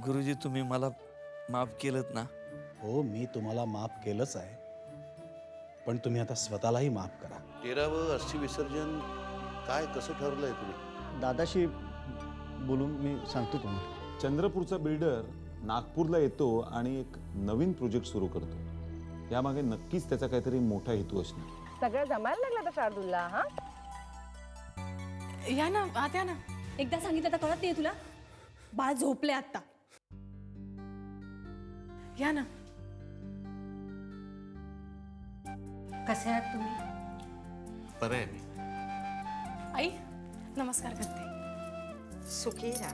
गुरुजी तुम्ही मला माफ केलत ना? हो, मी तुम्हाला माफ केलंच आहे, पण तुम्ही आता स्वतःलाही माफ करा. 13वं अस्थि विसर्जन काय कसं ठरलंय तुम्ही? दादाशी बोलून मी सांगतो तुम्हाला. चंद्रपूरचा बिल्डर नागपूरला येतो आणि एक नवीन प्रोजेक्ट सुरू करतो. यामागे नक्कीच त्याचा काहीतरी मोठा हेतू असणार. सगळं जमायला लागलं तर शार्दूलला. हा या ना आत या ना. एकदा सांगितलं तर कळत नाही तुला? बाळ झोपले आता. या ना. कसे आहात तुम्ही? बरं आहे मी. आई नमस्कार करते. सुखी राहा.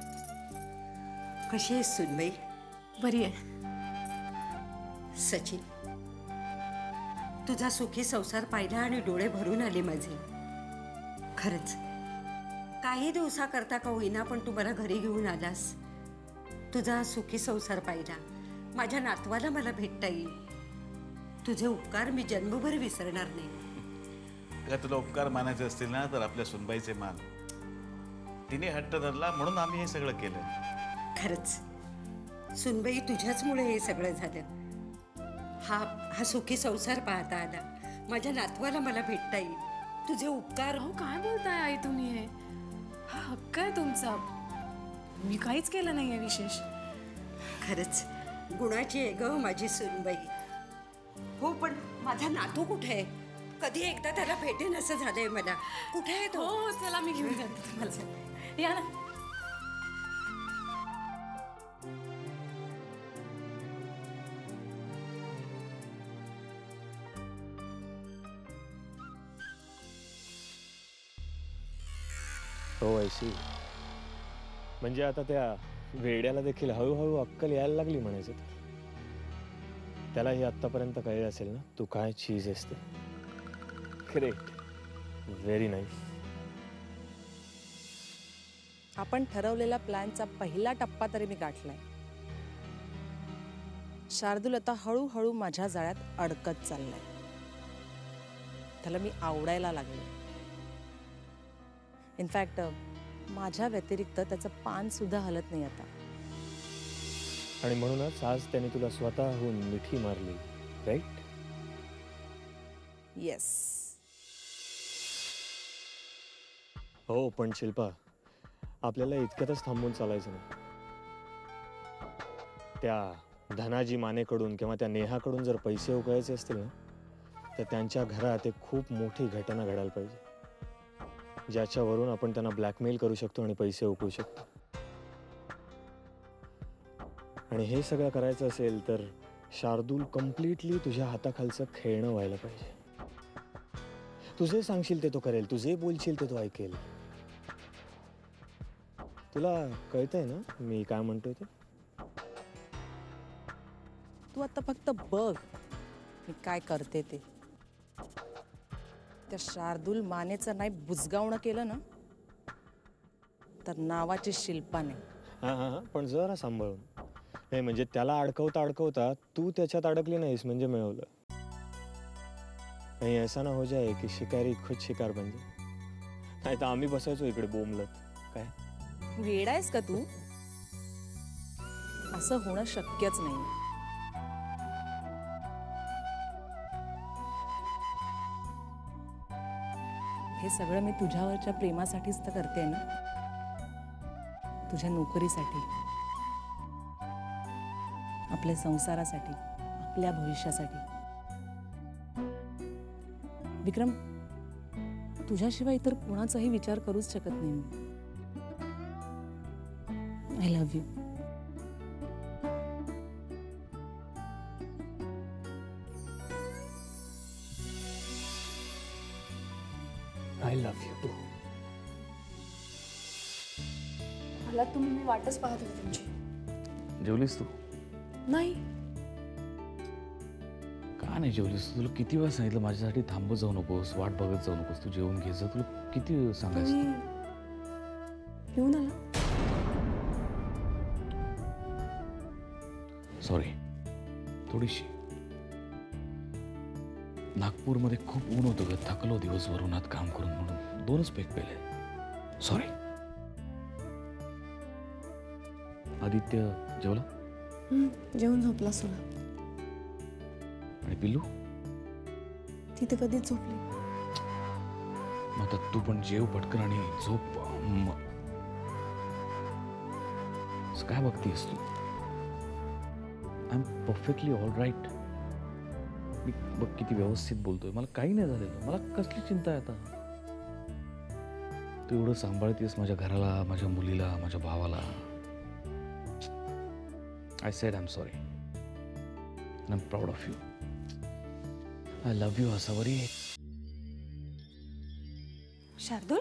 कशी आहेस सुनबाई? बरी आहे. सचिन, तुझा सुखी संसार पाहिला आणि डोळे भरून आले माझे. खरंच काही दिवसाकरता का होईना पण तू मला घरी घेऊन आलास. तुझा सुखी संसार पाहिला, माझ्या नातवाला मला भेटता येईल. तुझे उपकार मी जन्मभर विसरणार नाही. का तुला उपकार मानायचे असतील ना तर आपल्या सुनबाईचे मान. तिने हट्ट धरला म्हणून आम्ही हे सगळं केलं. खरंच सुनबाई, तुझ्याचमुळे हे सगळं झालं. हा सुखी संसार पाहता आला, माझ्या नातवाला मला भेटता येईल. तुझे उपकार. अहो काय बोलताय आई तुम्ही? हे हा हक्क आहे तुमचा. मी काहीच केलं नाहीये विशेष. खरंच गुणाची आहे ग माझी सुनबाई. हो, पण माझा नातू कुठे आहे? कधी एकदा त्याला भेटेन असं झालंय मला. कुठे आहे तो? हो चला मी घेऊन जाते तुम्हाला. या ना. हो ऐशी, म्हणजे आता त्या वेड्याला देखील हळूहळू अक्कल यायला लागली म्हणायचं. त्यालाही आत्तापर्यंत कळलं असेल ना तू काय चीज असते. Great, very nice. आपण ठरवलेला प्लॅनचा पहिला टप्पा तरी मी गाठलाय. शार्दूल आता हळूहळू माझ्या जाळ्यात अडकत चाललाय. त्याला मी आवडायला लागले. इनफॅक्ट माझ्या व्यतिरिक्त त्याचं पान सुद्धा हलत नाही आता. आणि म्हणूनच आज त्याने तुला स्वतःहून मिठी मारली, राईट? येस. हो, पण शिल्पा, आपल्याला इतक्यातच थांबून चालायचं नाही. त्या धनाजी मानेकडून किंवा त्या नेहाकडून जर पैसे उकळायचे असतील ना तर त्यांच्या घरात एक खूप मोठी घटना घडायला पाहिजे, ज्याच्यावरून आपण त्यांना ब्लॅकमेल करू शकतो आणि पैसे उकळू शकतो. आणि हे सगळं करायचं असेल तर शार्दूल कम्प्लिटली तुझ्या हाताखालचं खेळणं व्हायला पाहिजे. तू जे सांगशील ते तो करेल, तू जे बोलशील ते तो ऐकेल. तुला कळतंय ना मी काय म्हणतोय ते? तू आता फक्त बघ मी काय करते ते. त्या शार्दूल मानेचं नाही बुजगावणं केलं ना तर नावाची शिल्पा नाही. हां हां हां, पण जरा सांभाळून. हे म्हणजे त्याला अडकवता अडकवता तू त्याच्यात अडकली नाहीस म्हणजे मिळवलं. कहीं ऐसा ना हो जाए की शिकारी खुद शिकार बन जाए. नाही तर आम्ही बसायचो इकडे बोंबलत. काय वेडायस का तू? असं होणं शक्यच नाही. हे सगळं मी तुझ्यावरच्या प्रेमासाठीच तर करते ना, तुझ्या नोकरीसाठी, आपल्या संसारासाठी, आपल्या भविष्यासाठी. विक्रम, तुझ्याशिवाय इतर कोणाचाही विचार करूच शकत नाही मी. I love you. I love you too. मला तुम्ही, मी वाटच पाहत होते तुमची. जेवलीस तू? नाही. का नाही जेवलीस? तुला किती वेळा सांगितलं माझ्यासाठी थांबत जाऊ नकोस, वाट बघत जाऊ नकोस, तू जेवून घे. तुला किती वेळ सांगायचं? येऊन आला. सॉरी, थोडीशी नागपूरमध्ये खूप ऊन होतं ग, थकलो दिवसभर उन्हात काम करून, म्हणून 2च पेक पेले. सॉरी. आदित्य जेवला? जेवून झोपला सोना. आणि पिल्लू? ती तर कधीच झोपली. मग आता तू पण जेव पटकन आणि झोप. काय बघतीयस तू? I am perfectly all right. मी बघ किती व्यवस्थित बोलतोय. मला काही नाही झालेलं. मला कसली चिंता आहे आता? तू एवढं सांभाळतेस माझ्या घराला, माझ्या मुलीला, माझ्या भावाला. I said I am sorry. I am proud of you. I love you Asavari. Shardul,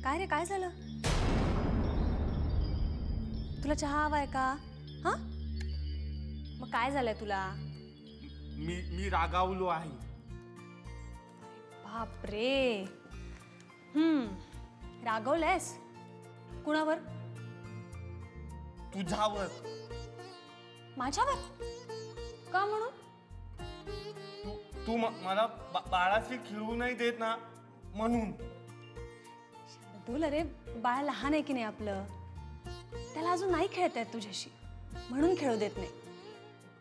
काय रे, काय झालं? तुला चहा हवाय का? हा, मग काय झालंय तुला? मी रागावलो आहे. बापरे. रागवलंयस? कुणावर? तुझ्यावर. माझ्यावर? का म्हणून? तू मला बाळाशी खेळू नाही देत ना, म्हणून. शार्दूल, अरे बाळ लहान आहे की नाही आपलं, त्याला अजून नाही खेळता येत तुझ्याशी, म्हणून खेळू देत नाही.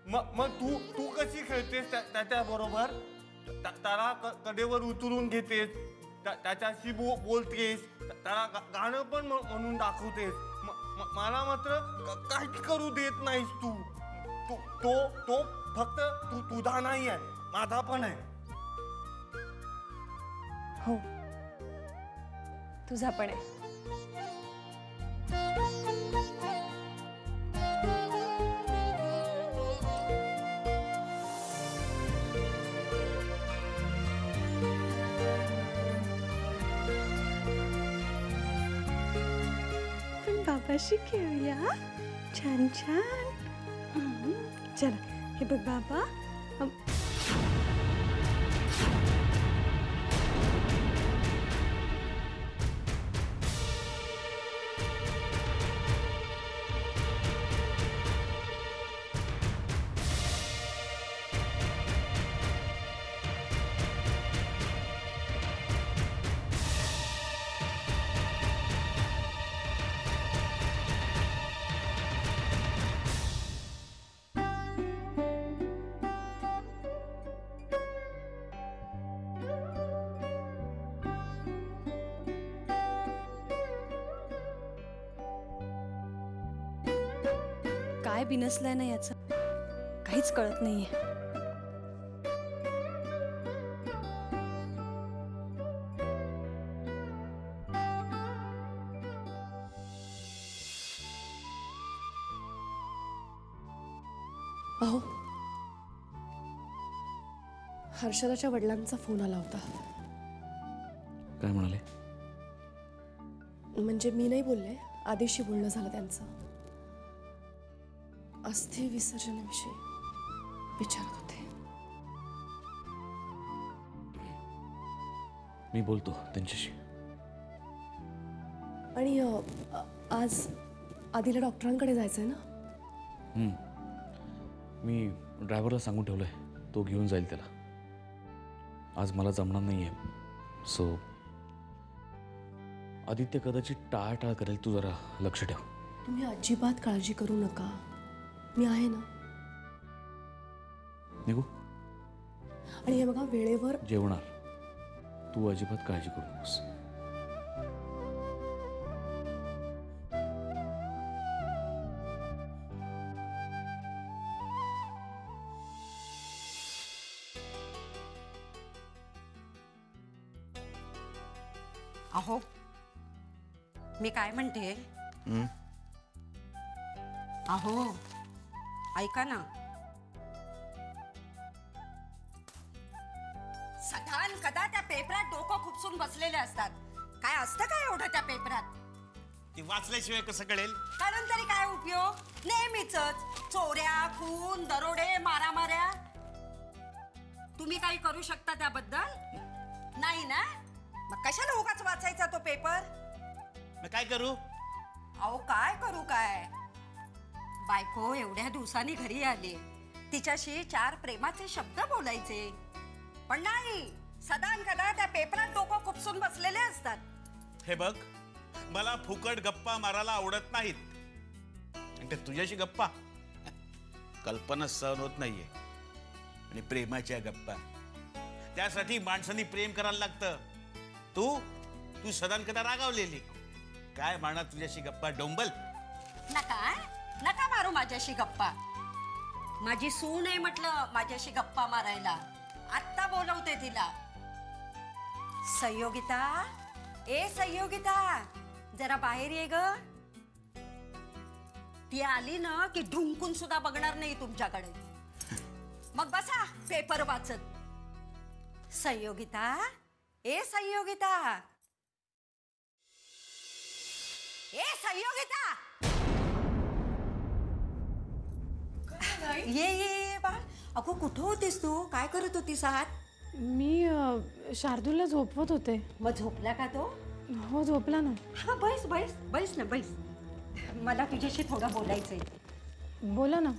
मग तू कशी खेळतेस त्याच्या बरोबर? त्याला कडेवर उतरून घेतेस, त्याच्याशी बोलतेस, त्याला गाणं पण म्हणून दाखवतेस. मला मात्र काहीच करू देत नाहीस तू. तो फक्त तुझा नाही आहे, माझा पण आहे. हो, तुझा पण आहे. बाबाशी खेळूया. छान छान. चला, हे बघ बाबा. काय बिनसलंय ना याचं, काहीच कळत नाहीये. अहो, हर्षदाच्या वडिलांचा फोन आला होता. काय म्हणाले? म्हणजे मी नाही बोलले, आधीशी बोलणं झालं त्यांचं. अस्थि विसर्जनाविषयी विचारत होते. मी बोलतो त्यांच्याशी. आणि आज आधीला डॉक्टरांकडे जायचंय ना? मी ड्रायव्हरला सांगून ठेवलंय, तो घेऊन जाईल त्याला. आज मला जमणार नाहीये, सो आदित्य कदाचित टाळाटाळ करेल. तू जरा लक्ष ठेव. तुम्ही अजिबात काळजी करू नका, मी आहे ना. निघू? आणि हे बघा, वेळेवर जेवणार. तू अजिबात काळजी करू नकोस. अहो, मी काय म्हणते, अहो ऐका ना. सदान कदा त्या पेपरात डोकं खुपसून बसलेले असतात. काय असतं काय एवढं त्या पेपरात? ती वाचल्याशिवाय कसं कळेल? कारण तरी काय उपयोग? नेहमीच चोऱ्या, खून, दरोडे, मारामाऱ्या. तुम्ही काही करू शकता त्याबद्दल? नाही ना? मग कशाला उगाच वाचायचा तो पेपर? मग काय करू? अहो, काय करू काय? बायको एवढ्या दिवसांनी घरी आली, तिच्याशी 4 प्रेमाचे शब्द बोलायचे. पण नाही, सदान कदा त्या पेपरात डोकं खुपसून बसलेले असतात. हे बघ, मला फुकट गप्पा मारायला आवडत नाहीत आणि ते तुझ्याशी गप्पा कल्पना सहन होत नाहीये. आणि प्रेमाच्या गप्पा त्यासाठी माणसांनी प्रेम करायला लागतं. तू तू सदानकदा रागावलेली. काय मारणार तुझ्याशी गप्पा डोंबल? नका नका मारू माझ्याशी गप्पा. माझी सून आहे म्हटलं माझ्याशी गप्पा मारायला. आत्ता बोलवते तिला. संयोगिता, ए संयोगिता, जरा बाहेर ये ग. ती आली ना की ढुंकून सुद्धा बघणार नाही तुमच्याकडे. मग बसा पेपर वाचत. संयोगिता, ए संयोगिता, ए संयोगिता, ये ये बा. अगो कुठं होतीस तू? काय करत होतीस आहात? मी शार्दूलला झोपवत होते. मग झोपला का तो? हो झोपला ना. हा बैस बैस बैस ना बैस. मला तुझ्याशी थोडं बोलायचंय. बोला ना.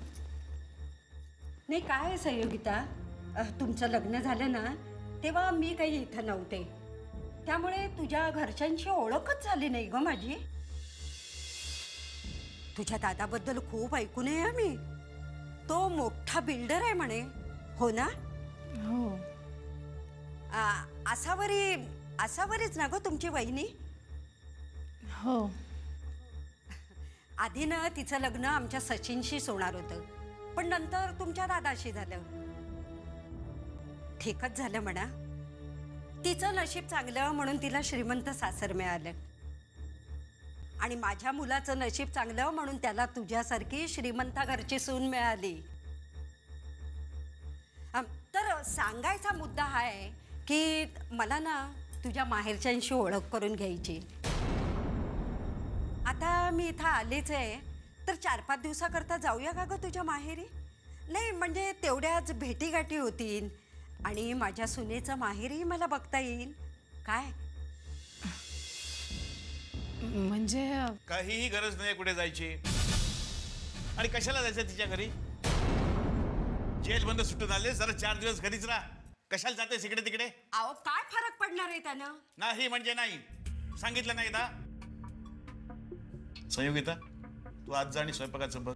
नाही काय आहे संयोगिता, तुमचं लग्न झालं ना तेव्हा मी काही इथं नव्हते. त्यामुळे तुझ्या घरच्यांशी ओळखच झाली नाही ग माझी. तुझ्या दादाबद्दल खूप ऐकून आहे आम्ही. तो मोठा बिल्डर आहे म्हणे, हो ना? हो. असावरीच ना ग तुमची वहिनी? हो. आधी ना तिचं लग्न आमच्या सचिनशीच होणार होतं, पण नंतर तुमच्या दादाशी झालं. ठीकच झालं म्हणा. तिचं नशीब चांगलं म्हणून तिला श्रीमंत सासर मिळालं आणि माझ्या मुलाचं नशीब चांगलं म्हणून त्याला तुझ्यासारखी श्रीमंता घरची सून मिळाली. तर सांगायचा मुद्दा हा आहे की मला ना तुझ्या माहेरच्यांशी ओळख करून घ्यायची. आता मी इथं आलेच आहे, तर 4-5 दिवसाकरता जाऊया का ग तुझ्या माहेरी? नाही म्हणजे तेवढ्याच भेटीगाठी होतील आणि माझ्या सुनेचं माहेरही मला बघता येईल. काय म्हणजे काहीही गरज नाही कुठे जायची. आणि कशाला जायचं तिच्या घरी? जेल बंद सुटून आले, जरा 4 दिवस घरीच राहा. कशाला जातेस इकडे तिकडे? अहो काय फरक पडणार आहे त्यानं? नाही म्हणजे नाही. सांगितलं नाही का? संयोगिता, तू आज जा आणि स्वयंपाकाचं बघ.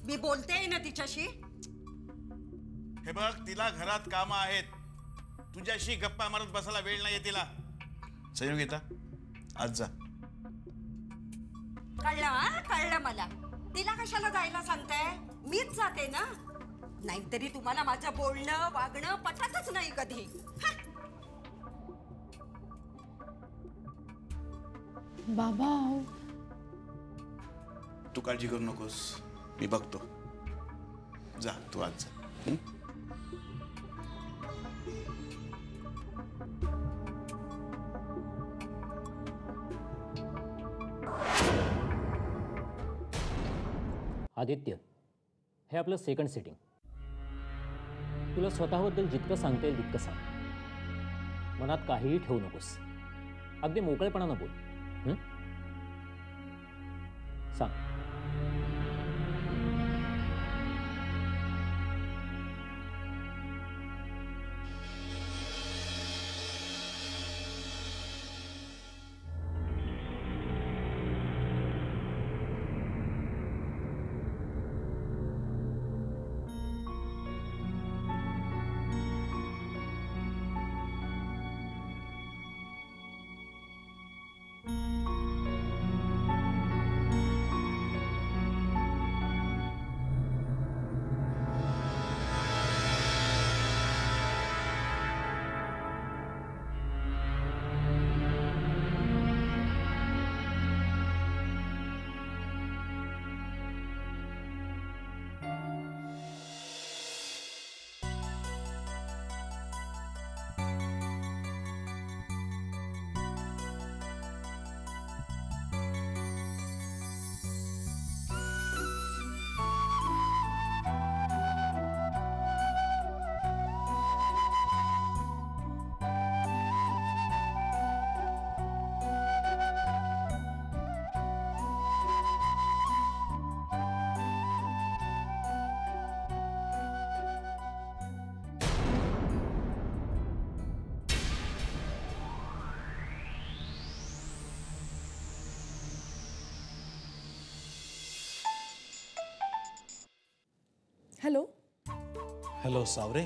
मी बोलते ना तिच्याशी. हे बघ, तिला घरात कामं आहेत. तुझ्याशी गप्पा मारत बसायला वेळ नाहीये तिला. संयोगिता, आज जा. कळलं मला. तिला कशाला जायला सांगताय? मीच जाते ना. नाहीतरी तुम्हाला माझं बोलणं वागणं पटतच नाही कधी. बाबा तू काळजी करू नकोस, मी बघतो. जा तू आज जा. आदित्य, हे आपलं सेकंड सिटिंग. तुला स्वतःबद्दल जितकं सांगता येईल तितकं सांग. मनात काहीही ठेवू नकोस. अगदी मोकळेपणानं बोल. सांग. हॅलो. हॅलो सावरे,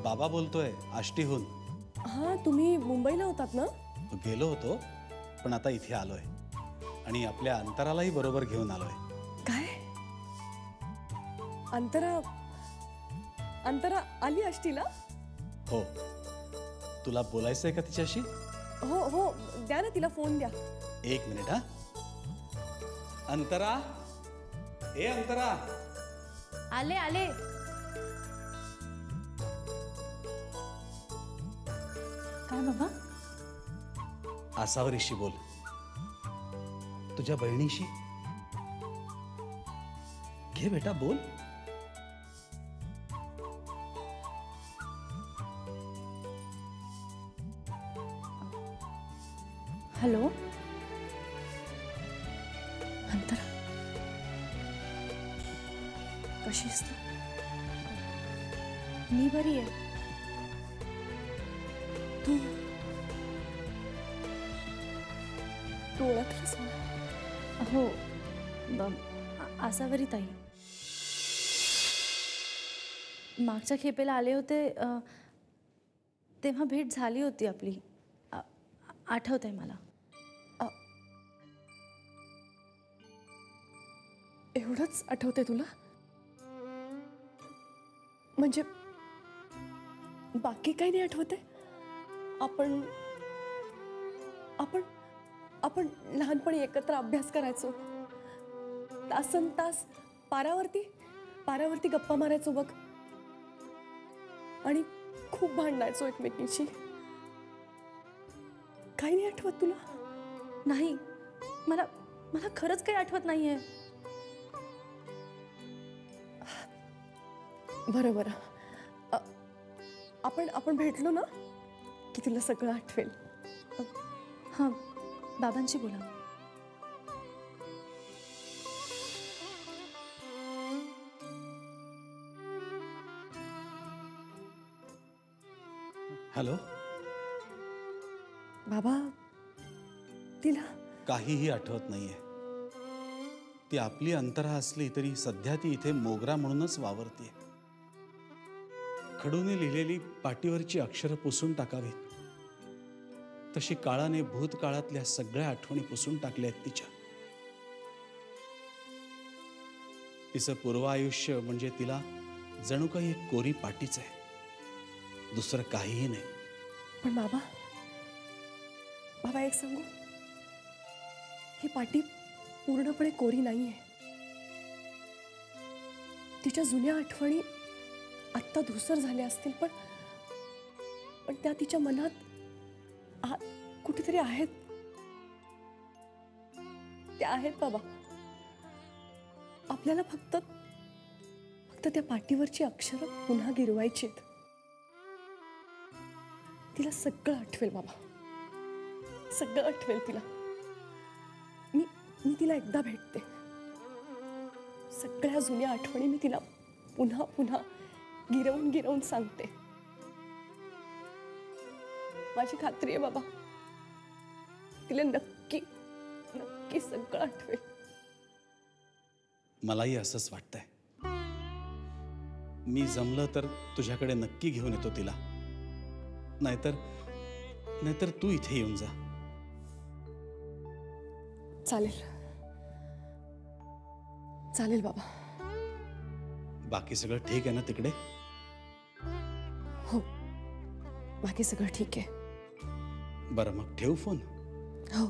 बाबा बोलतोय आष्टीहून. हां, तुम्ही मुंबईला होतात ना? गेलो होतो, पण आता इथे आलोय आणि आपल्या अंतरालाही बरोबर घेऊन आलोय. काय? अंतरा आली आष्टीला? हो. तुला बोलायचंय का तिच्याशी? हो हो, द्या ना तिला फोन द्या. एक मिनिट हा. अंतरा, ए अंतरा. आले आले. काय बाबा? आसावरीशी बोल, तुझ्या बहिणीशी. घे बेटा, बोल. हॅलो. अंतरा, कशी आहेस तू? मी बरी आहे. तू ओळखलीस मला? हो, आसावरी ताई. मागच्या खेपेला आले होते तेव्हा भेट झाली होती आपली. आठवत आहे मला. एवढंच आठवतंय तुला? म्हणजे बाकी काही नाही आठवत आहे? आपण लहानपणी एकत्र अभ्यास करायचो, तासन तास पारावरती गप्पा मारायचो बघ, आणि खूप भांडायचो एकमेकींशी. काही नाही आठवत तुला? नाही, मला खरंच काही आठवत नाहीये. बरं, आपण भेटलो ना की तुला सगळं आठवेल. हां, बाबांशी बोला. हॅलो. बाबा, तिला काहीही आठवत नाहीये. ती आपली अंतरा असली तरी सध्या ती इथे मोगरा म्हणूनच वावरतीये. खडूने लिहिलेली पाटीवरची अक्षरं पुसून टाकावीत तशी काळाने भूतकाळातल्या सगळ्या आठवणी पुसून टाकल्या आहेत तिच्या. तिचं पूर्व आयुष्य म्हणजे तिला जणू काही एक कोरी पाटीच आहे, दुसरं काहीही नाही. पण बाबा एक सांगू, ही पाटी पूर्णपणे कोरी नाहीये. तिच्या जुन्या आठवणी आत्ता धुसर झाल्या असतील, पण त्या तिच्या मनात कुठेतरी आहेत. त्या आहेत बाबा. आपल्याला फक्त त्या पाटीवरची अक्षरं पुन्हा गिरवायची आहेत. तिला सगळं आठवेल बाबा, सगळं आठवेल तिला. मी तिला एकदा भेटते. सगळ्या जुन्या आठवणी मी तिला पुन्हा पुन्हा गिरवून सांगते. माझी खात्री आहे बाबा, तिला नक्की सगळं आठवेल. मलाही असंच वाटतंय. मी जमलं तर तुझ्याकडे नक्की घेऊन येतो तिला. नाहीतर तू इथे येऊन जा. चालेल बाबा. बाकी सगळं ठीक आहे ना तिकडे? हो, बाकी सगळं ठीक आहे. बरं, मग ठेवू फोन. हो.